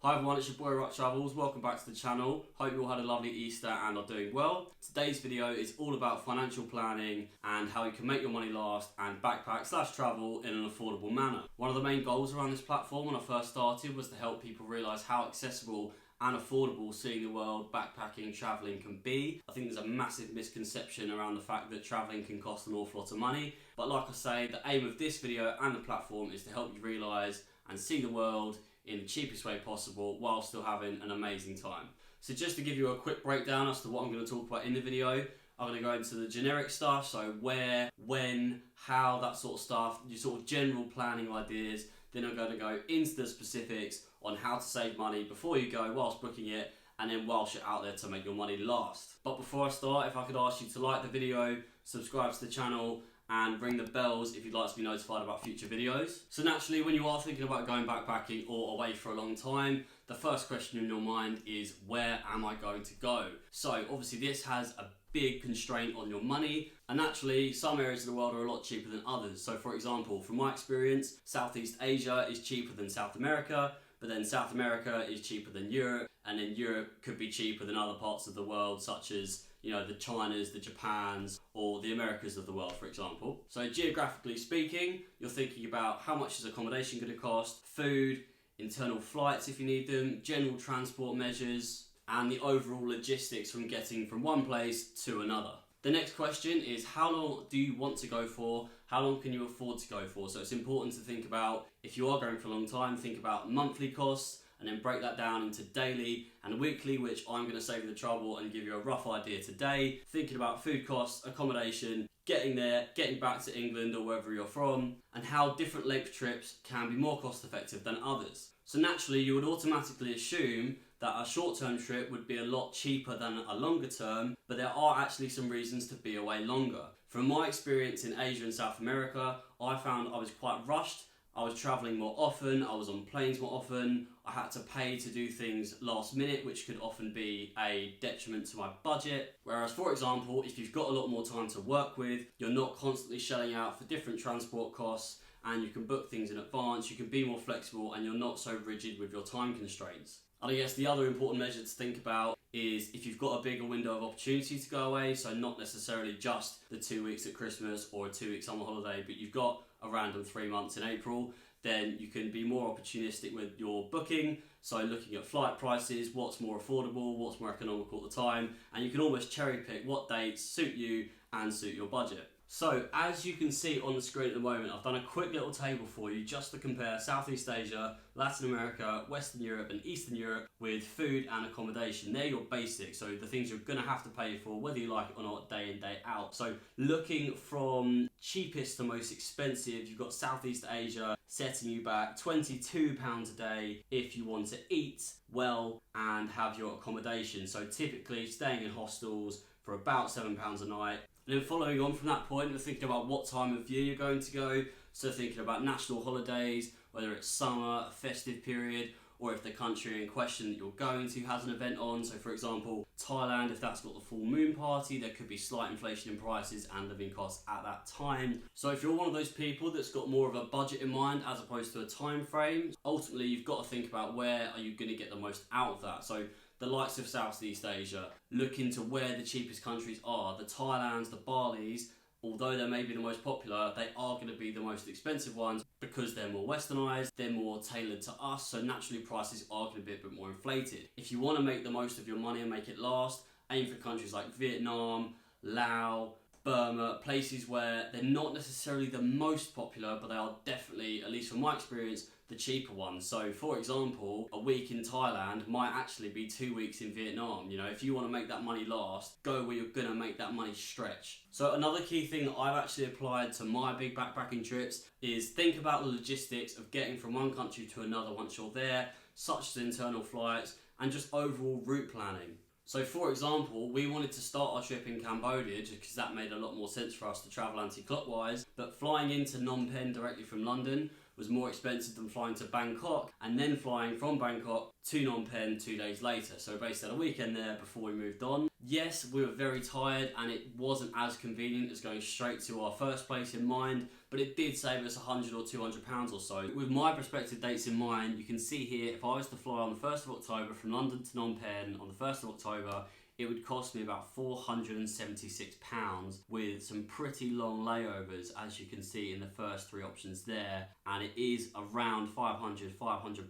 Hi everyone, it's your boy Ruck. Welcome back to the channel. Hope you all had a lovely Easter and are doing well. Today's video is all about financial planning and how you can make your money last and backpack/travel in an affordable manner. One of the main goals around this platform when I first started was to help people realise how accessible and affordable seeing the world, backpacking, travelling can be. I think there's a massive misconception around the fact that travelling can cost an awful lot of money. But like I say, the aim of this video and the platform is to help you realise and see the world in the cheapest way possible while still having an amazing time. So just to give you a quick breakdown as to what I'm going to talk about in the video, I'm going to go into the generic stuff, so where, when, how, that sort of stuff, your sort of general planning ideas. Then I'm going to go into the specifics on how to save money before you go whilst booking it, and then whilst you're out there to make your money last. But before I start, if I could ask you to like the video, subscribe to the channel, and ring the bells if you'd like to be notified about future videos. So naturally, when you are thinking about going backpacking or away for a long time, the first question in your mind is, where am I going to go? So obviously this has a big constraint on your money, and naturally some areas of the world are a lot cheaper than others. So for example, from my experience, Southeast Asia is cheaper than South America, but then South America is cheaper than Europe, and then Europe could be cheaper than other parts of the world, such as, you know, the Chinas, the Japans, or the Americas of the world, for example. So geographically speaking, you're thinking about how much is accommodation going to cost, food, internal flights if you need them, general transport measures, and the overall logistics from getting from one place to another. The next question is, how long do you want to go for? How long can you afford to go for? So it's important to think about, if you are going for a long time, think about monthly costs, and then break that down into daily and weekly, which I'm going to save you the trouble and give you a rough idea today. Thinking about food costs, accommodation, getting there, getting back to England or wherever you're from, and how different length trips can be more cost effective than others. So naturally, you would automatically assume that a short-term trip would be a lot cheaper than a longer term, but there are actually some reasons to be away longer. From my experience in Asia and South America, I found I was quite rushed. I was travelling more often, I was on planes more often, I had to pay to do things last minute, which could often be a detriment to my budget. Whereas, for example, if you've got a lot more time to work with, you're not constantly shelling out for different transport costs, and you can book things in advance, you can be more flexible, and you're not so rigid with your time constraints. And I guess the other important measure to think about is if you've got a bigger window of opportunity to go away, so not necessarily just the 2 weeks at Christmas or a 2-week summer holiday, but you've got a random 3 months in April, then you can be more opportunistic with your booking. So looking at flight prices, what's more affordable, what's more economical at the time, and you can almost cherry pick what dates suit you and suit your budget. So as you can see on the screen at the moment, I've done a quick little table for you just to compare Southeast Asia, Latin America, Western Europe and Eastern Europe with food and accommodation. They're your basics, so the things you're going to have to pay for whether you like it or not, day in, day out. So looking from cheapest to most expensive, you've got Southeast Asia setting you back £22 a day if you want to eat well and have your accommodation. So typically staying in hostels for about £7 a night. And then following on from that point, we're thinking about what time of year you're going to go. So thinking about national holidays, whether it's summer, a festive period, or if the country in question that you're going to has an event on. So for example, Thailand, if that's got the full moon party, there could be slight inflation in prices and living costs at that time. So if you're one of those people that's got more of a budget in mind as opposed to a time frame, ultimately you've got to think about where are you going to get the most out of that. So the likes of Southeast Asia, look into where the cheapest countries are. The Thailands, the Balis, although they may be the most popular, they are going to be the most expensive ones because they're more westernized, they're more tailored to us, so naturally prices are going to be a bit more inflated. If you want to make the most of your money and make it last, aim for countries like Vietnam, Laos, Burma, places where they're not necessarily the most popular, but they are definitely, at least from my experience, the cheaper ones. So for example, a week in Thailand might actually be 2 weeks in Vietnam. You know, if you want to make that money last, go where you're going to make that money stretch. So another key thing that I've actually applied to my big backpacking trips is think about the logistics of getting from one country to another once you're there, such as internal flights and just overall route planning. So for example, we wanted to start our trip in Cambodia because that made a lot more sense for us to travel anti-clockwise, but flying into Phnom Penh directly from London was more expensive than flying to Bangkok and then flying from Bangkok to Phnom Penh 2 days later. So basically had a weekend there before we moved on. Yes, we were very tired and it wasn't as convenient as going straight to our first place in mind, but it did save us £100 or £200 or so. With my prospective dates in mind, you can see here, if I was to fly on the 1st of October from London to Phnom Penh on the 1st of October, it would cost me about £476 with some pretty long layovers, as you can see in the first three options there, and it is around 500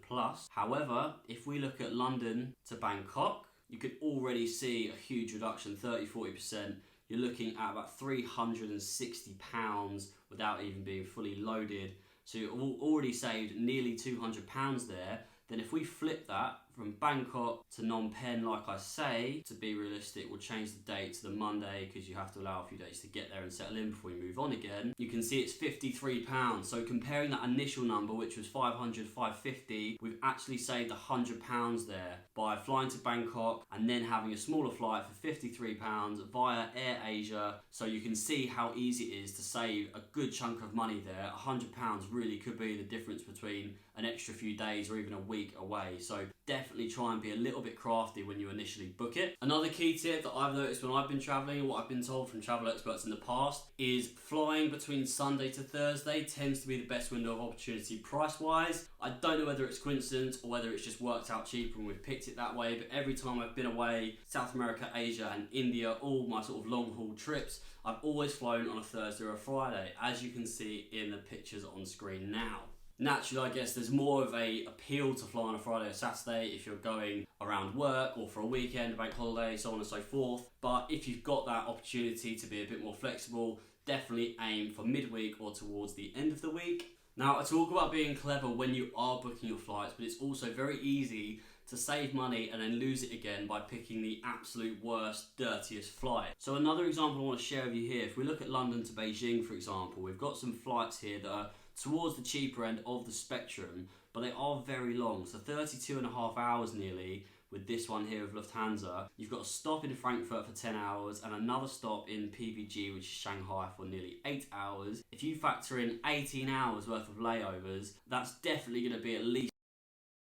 plus. However, if we look at London to Bangkok, you could already see a huge reduction, 30-40%. You're looking at about £360 without even being fully loaded. So you've already saved nearly £200 there. Then if we flip that from Bangkok to Phnom Penh, like I say, to be realistic, we'll change the date to the Monday because you have to allow a few days to get there and settle in before you move on again. You can see it's £53. So comparing that initial number, which was 500, 550, we've actually saved £100 there by flying to Bangkok and then having a smaller flight for £53 via Air Asia. So you can see how easy it is to save a good chunk of money there. £100 really could be the difference between an extra few days or even a week away. So definitely try and be a little bit crafty when you initially book it. Another key tip that I've noticed when I've been traveling, and what I've been told from travel experts in the past, is flying between Sunday to Thursday tends to be the best window of opportunity price wise. I don't know whether it's coincidence or whether it's just worked out cheaper and we've picked it that way, but every time I've been away, South America, Asia and India, all my sort of long haul trips, I've always flown on a Thursday or a Friday, as you can see in the pictures on screen now. Naturally, I guess there's more of a appeal to fly on a Friday or Saturday if you're going around work or for a weekend, a bank holiday, so on and so forth. But if you've got that opportunity to be a bit more flexible, definitely aim for midweek or towards the end of the week. Now, I talk about being clever when you are booking your flights, but it's also very easy to save money and then lose it again by picking the absolute worst, dirtiest flight. So another example I want to share with you here, if we look at London to Beijing, for example, we've got some flights here that are towards the cheaper end of the spectrum, but they are very long, so 32.5 hours nearly with this one here with Lufthansa. You've got a stop in Frankfurt for 10 hours and another stop in PBG, which is Shanghai, for nearly 8 hours. If you factor in 18 hours worth of layovers, that's definitely going to be at least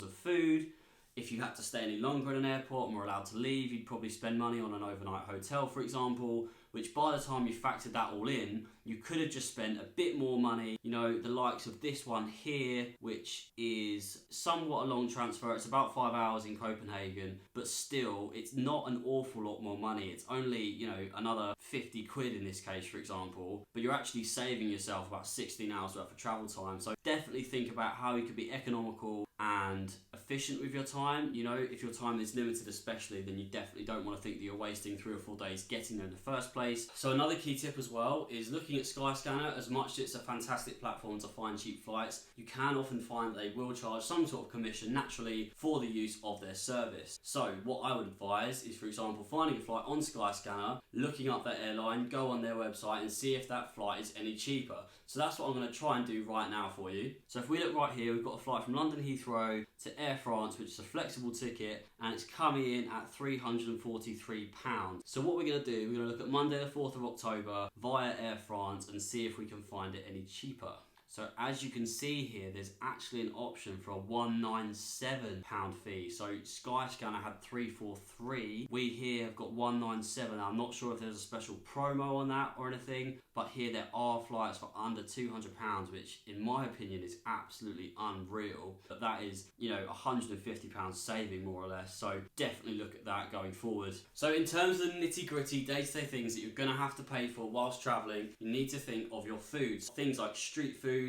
of food. If you had to stay any longer at an airport and were allowed to leave, you'd probably spend money on an overnight hotel, for example, which by the time you factored that all in, you could have just spent a bit more money. You know, the likes of this one here, which is somewhat a long transfer. It's about 5 hours in Copenhagen, but still, it's not an awful lot more money. It's only, you know, another 50 quid in this case, for example, but you're actually saving yourself about 16 hours worth of travel time. So definitely think about how you could be economical and efficient with your time. You know, if your time is limited especially, then you definitely don't want to think that you're wasting 3 or 4 days getting there in the first place. So another key tip as well is looking at Skyscanner. As much as it's a fantastic platform to find cheap flights, you can often find that they will charge some sort of commission naturally for the use of their service. So what I would advise is, for example, finding a flight on Skyscanner, looking up that airline, go on their website and see if that flight is any cheaper. So that's what I'm going to try and do right now for you. So if we look right here, we've got a flight from London Heathrow to Air France, which is a flexible ticket, and it's coming in at £343. So what we're going to do, we're going to look at Monday the 4th of October via Air France and see if we can find it any cheaper. So as you can see here, there's actually an option for a £197 fee. So Skyscanner had £343. We here have got £197. Now, I'm not sure if there's a special promo on that or anything, but here there are flights for under £200, which in my opinion is absolutely unreal. But that is, you know, £150 saving more or less. So definitely look at that going forward. So in terms of the nitty gritty day-to-day things that you're gonna have to pay for whilst traveling, you need to think of your foods. Things like street food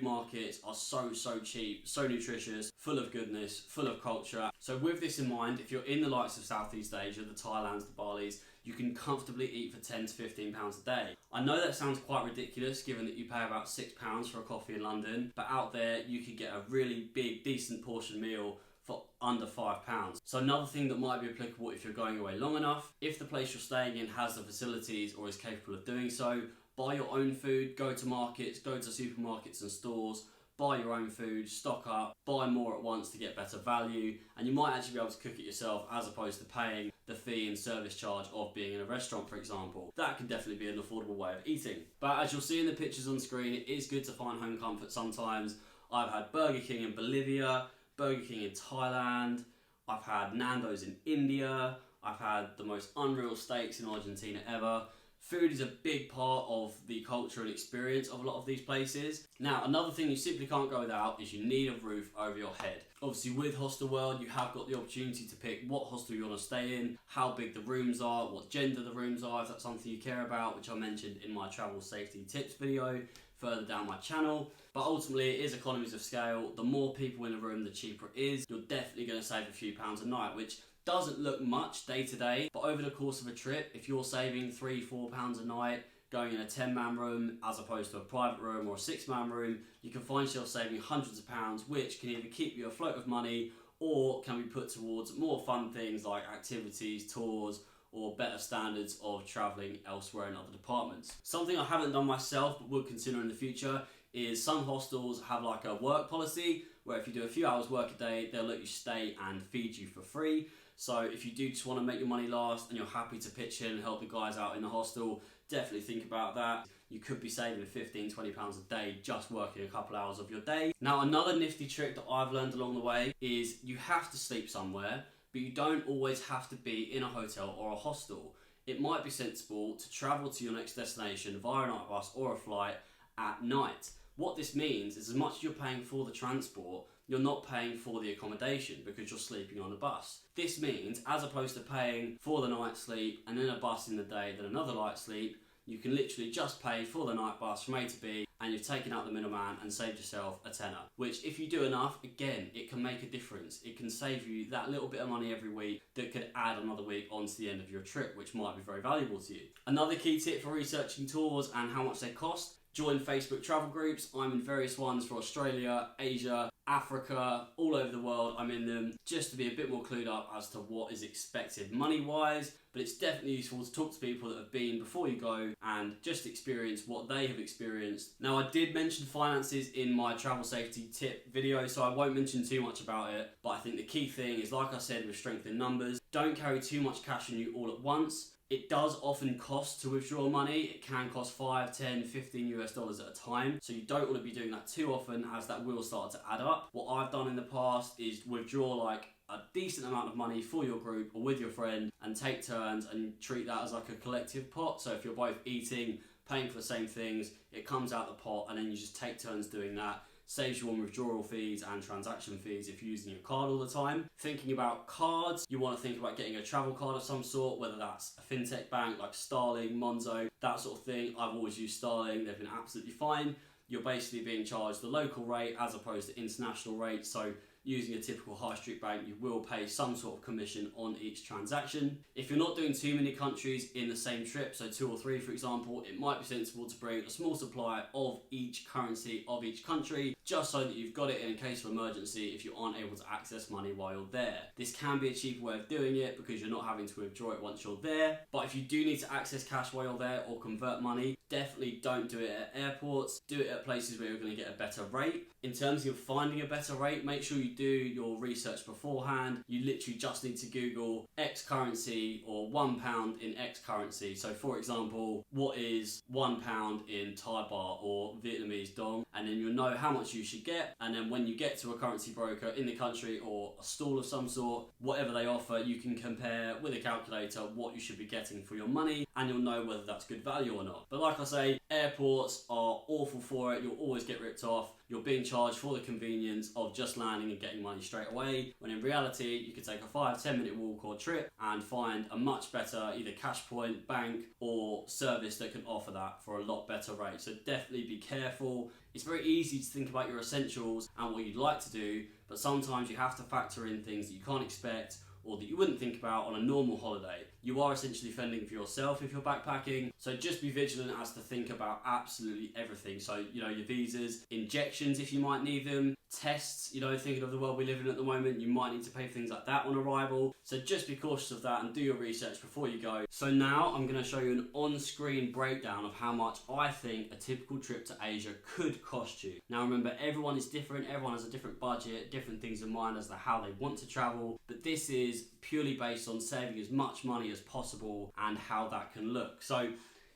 markets are so cheap, so nutritious, full of goodness, full of culture. So with this in mind, if you're in the likes of Southeast Asia, the Thailands, the Balis, you can comfortably eat for £10 to £15 a day. I know that sounds quite ridiculous given that you pay about £6 for a coffee in London, but out there you could get a really big, decent portion meal for under £5. So another thing that might be applicable if you're going away long enough, if the place you're staying in has the facilities or is capable of doing so, buy your own food, go to markets, go to supermarkets and stores, buy your own food, stock up, buy more at once to get better value, and you might actually be able to cook it yourself as opposed to paying the fee and service charge of being in a restaurant, for example. That can definitely be an affordable way of eating. But as you'll see in the pictures on screen, it is good to find home comfort sometimes. I've had Burger King in Bolivia, Burger King in Thailand, I've had Nando's in India, I've had the most unreal steaks in Argentina ever. Food is a big part of the culture and experience of a lot of these places. Now, another thing you simply can't go without is you need a roof over your head. Obviously, with Hostel World, you have got the opportunity to pick what hostel you want to stay in, how big the rooms are, what gender the rooms are, if that's something you care about, which I mentioned in my travel safety tips video further down my channel. But ultimately, it is economies of scale. The more people in a room, the cheaper it is. You're definitely going to save a few pounds a night, which doesn't look much day to day, but over the course of a trip, if you're saving £3-4 a night going in a 10-man room as opposed to a private room or a 6-man room, you can find yourself saving hundreds of pounds, which can either keep you afloat of money or can be put towards more fun things like activities, tours, or better standards of travelling elsewhere in other departments. Something I haven't done myself but would consider in the future is some hostels have like a work policy where if you do a few hours work a day, they'll let you stay and feed you for free. So if you do just want to make your money last and you're happy to pitch in and help the guys out in the hostel, definitely think about that. You could be saving £15-20 a day just working a couple hours of your day. Now, another nifty trick that I've learned along the way is you have to sleep somewhere, but you don't always have to be in a hotel or a hostel. It might be sensible to travel to your next destination via a night bus or a flight at night. What this means is as much as you're paying for the transport, you're not paying for the accommodation because you're sleeping on a bus. This means, as opposed to paying for the night sleep and then a bus in the day, then another night sleep, you can literally just pay for the night bus from A to B and you've taken out the middleman and saved yourself a tenner. Which, if you do enough, again, it can make a difference. It can save you that little bit of money every week that could add another week onto the end of your trip, which might be very valuable to you. Another key tip for researching tours and how much they cost: join Facebook travel groups. I'm in various ones for Australia, Asia, Africa, all over the world. I'm in them just to be a bit more clued up as to what is expected money-wise, but it's definitely useful to talk to people that have been before you go and just experience what they have experienced. Now, I did mention finances in my travel safety tip video, so I won't mention too much about it, but I think the key thing is, like I said, with strength in numbers, don't carry too much cash on you all at once. It does often cost to withdraw money. It can cost $5, $10, $15 at a time. So you don't want to be doing that too often, as that will start to add up. What I've done in the past is withdraw like a decent amount of money for your group or with your friend and take turns and treat that as like a collective pot. So if you're both eating, paying for the same things, it comes out the pot and then you just take turns doing that. Saves you on withdrawal fees and transaction fees if you're using your card all the time. Thinking about cards, you want to think about getting a travel card of some sort, whether that's a fintech bank like Starling, Monzo, that sort of thing. I've always used Starling, they've been absolutely fine. You're basically being charged the local rate as opposed to international rates, so using a typical high street bank, you will pay some sort of commission on each transaction. If you're not doing too many countries in the same trip, so 2 or 3 for example, it might be sensible to bring a small supply of each currency of each country, just so that you've got it in case of emergency if you aren't able to access money while you're there. This can be a cheaper way of doing it because you're not having to withdraw it once you're there, but if you do need to access cash while you're there or convert money, definitely don't do it at airports. Do it at places where you're going to get a better rate. In terms of finding a better rate, make sure you do your research beforehand. You literally just need to Google X currency or £1 in X currency. So for example, what is £1 in Thai baht or Vietnamese dong? And then you'll know how much you should get. And then when you get to a currency broker in the country or a stall of some sort, whatever they offer, you can compare with a calculator what you should be getting for your money, and you'll know whether that's good value or not. But like I say, airports are awful for it. You'll always get ripped off. You're being charged for the convenience of just landing and getting money straight away, when in reality you could take a 5-10 minute walk or trip and find a much better either cash point, bank or service that can offer that for a lot better rate. So definitely be careful. It's very easy to think about your essentials and what you'd like to do, but sometimes you have to factor in things that you can't expect or that you wouldn't think about on a normal holiday. You are essentially fending for yourself if you're backpacking, so just be vigilant as to think about absolutely everything. So, you know, your visas, injections if you might need them, tests, you know, thinking of the world we live in at the moment, you might need to pay for things like that on arrival. So just be cautious of that and do your research before you go. So now I'm going to show you an on-screen breakdown of how much I think a typical trip to Asia could cost you. Now remember, everyone is different, everyone has a different budget, different things in mind as to how they want to travel, but this is purely based on saving as much money as possible and how that can look. So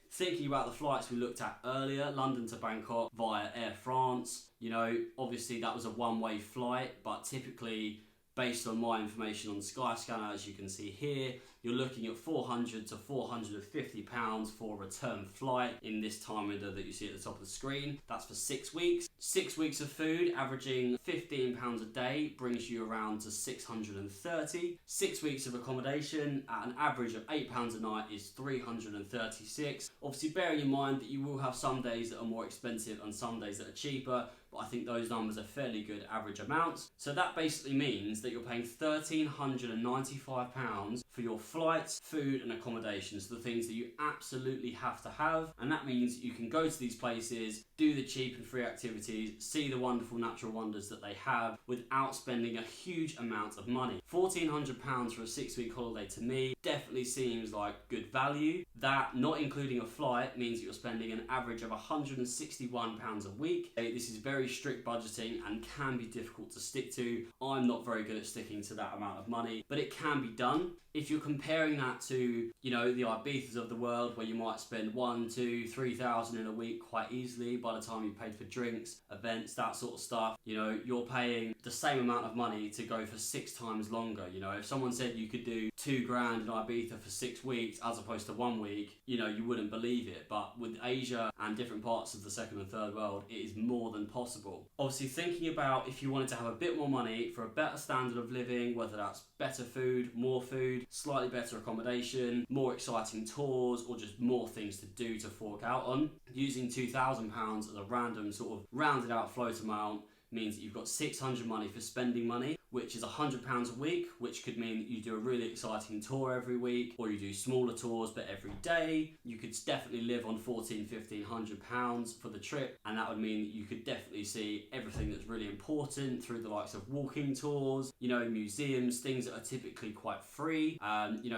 thinking about the flights we looked at earlier, London to Bangkok via Air France, you know, obviously that was a one-way flight, but typically based on my information on Skyscanner, as you can see here, you're looking at £400 to £450 for a return flight in this time window that you see at the top of the screen. That's for 6 weeks. 6 weeks of food, averaging £15 a day, brings you around to £630. 6 weeks of accommodation at an average of £8 a night is £336. Obviously, bearing in mind that you will have some days that are more expensive and some days that are cheaper, but I think those numbers are fairly good average amounts. So that basically means that you're paying £1,395 for your flights, food and accommodation, so the things that you absolutely have to have. And that means you can go to these places, do the cheap and free activities, see the wonderful natural wonders that they have without spending a huge amount of money. £1,400 for a 6-week holiday to me definitely seems like good value. That, not including a flight, means that you're spending an average of £161 a week. This is very strict budgeting and can be difficult to stick to. I'm not very good at sticking to that amount of money, but it can be done. If you're comparing that to, the Ibizas of the world, where you might spend 1, 2, 3,000 in a week quite easily by the time you paid for drinks, events, that sort of stuff, you're paying the same amount of money to go for 6 times longer. If someone said you could do $2,000 in Ibiza for 6 weeks as opposed to 1 week, you wouldn't believe it. But with Asia and different parts of the second and third world, it is more than possible. Obviously, thinking about if you wanted to have a bit more money for a better standard of living, whether that's better food, more food, slightly better accommodation, more exciting tours, or just more things to do to fork out on, using £2,000 as a random sort of rounded out float amount means that you've got £600 money for spending money, which is £100 a week, which could mean that you do a really exciting tour every week, or you do smaller tours but every day. You could definitely live on £1,500 for the trip, and that would mean that you could definitely see everything that's really important through the likes of walking tours, museums, things that are typically quite free,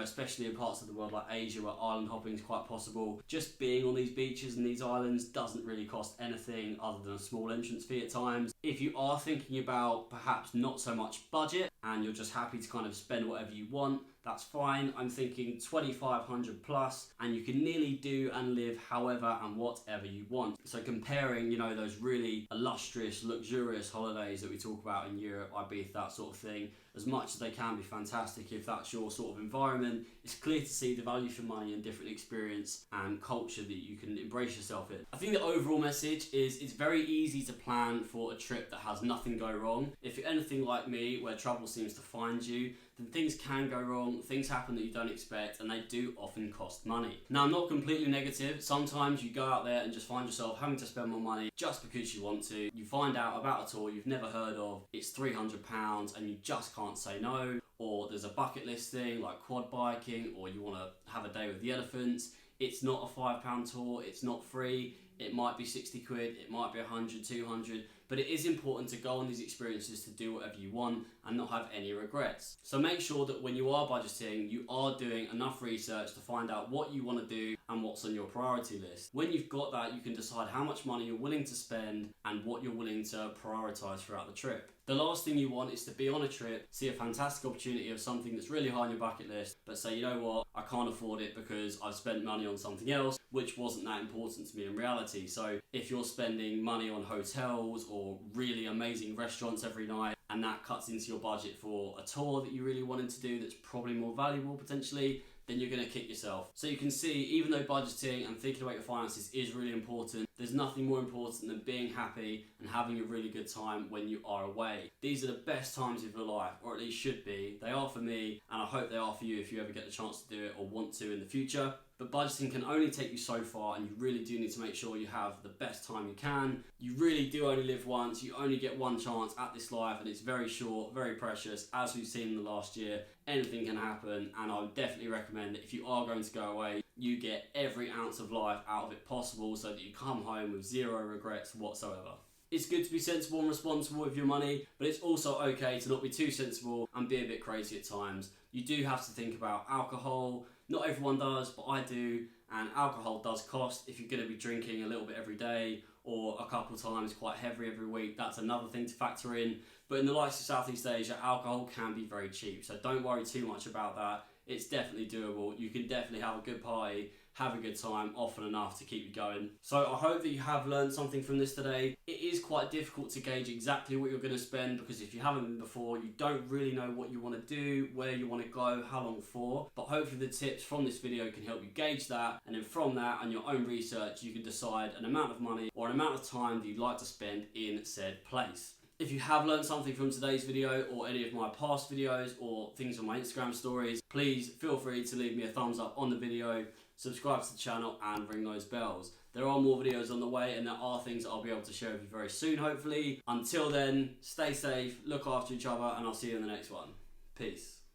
especially in parts of the world like Asia where island hopping is quite possible. Just being on these beaches and these islands doesn't really cost anything other than a small entrance fee at times. If you are thinking about perhaps not so much budget and you're just happy to kind of spend whatever you want, that's fine. I'm thinking 2,500 plus, and you can nearly do and live however and whatever you want. So comparing, those really illustrious, luxurious holidays that we talk about in Europe, Ibiza, that sort of thing, as much as they can be fantastic if that's your sort of environment, it's clear to see the value for money and different experience and culture that you can embrace yourself in. I think the overall message is it's very easy to plan for a trip that has nothing go wrong. If you're anything like me, where trouble seems to find you, then things can go wrong, things happen that you don't expect, and they do often cost money. Now, I'm not completely negative. Sometimes you go out there and just find yourself having to spend more money just because you want to. You find out about a tour you've never heard of, it's £300 and you just can't say no, or there's a bucket list thing like quad biking, or you want to have a day with the elephants. It's not a £5 tour, it's not free, it might be 60 quid, it might be 100, 200, but it is important to go on these experiences to do whatever you want and not have any regrets. So make sure that when you are budgeting, you are doing enough research to find out what you want to do and what's on your priority list. When you've got that, you can decide how much money you're willing to spend and what you're willing to prioritize throughout the trip. The last thing you want is to be on a trip, see a fantastic opportunity of something that's really high on your bucket list, but say, you know what, I can't afford it because I've spent money on something else, which wasn't that important to me in reality. So if you're spending money on hotels or really amazing restaurants every night, and that cuts into your budget for a tour that you really wanted to do that's probably more valuable potentially, then you're going to kick yourself. So you can see, even though budgeting and thinking about your finances is really important, there's nothing more important than being happy and having a really good time when you are away. These are the best times of your life, or at least should be. They are for me, and I hope they are for you if you ever get the chance to do it or want to in the future. But budgeting can only take you so far, and you really do need to make sure you have the best time you can. You really do only live once, you only get one chance at this life, and it's very short, very precious. As we've seen in the last year, anything can happen, and I would definitely recommend that if you are going to go away, you get every ounce of life out of it possible so that you come home with zero regrets whatsoever. It's good to be sensible and responsible with your money, but it's also okay to not be too sensible and be a bit crazy at times. You do have to think about alcohol. Not everyone does, but I do, and alcohol does cost. If you're going to be drinking a little bit every day or a couple times quite heavy every week, that's another thing to factor in. But in the likes of Southeast Asia, alcohol can be very cheap, so don't worry too much about that. It's definitely doable. You can definitely have a good party have a good time, often enough to keep you going. So I hope that you have learned something from this today. It is quite difficult to gauge exactly what you're going to spend, because if you haven't been before, you don't really know what you want to do, where you want to go, how long for. But hopefully the tips from this video can help you gauge that, and then from that and your own research you can decide an amount of money or an amount of time that you'd like to spend in said place. If you have learned something from today's video or any of my past videos or things on my Instagram stories, please feel free to leave me a thumbs up on the video, subscribe to the channel and ring those bells. There are more videos on the way, and there are things that I'll be able to share with you very soon, hopefully. Until then, stay safe, look after each other, and I'll see you in the next one. Peace.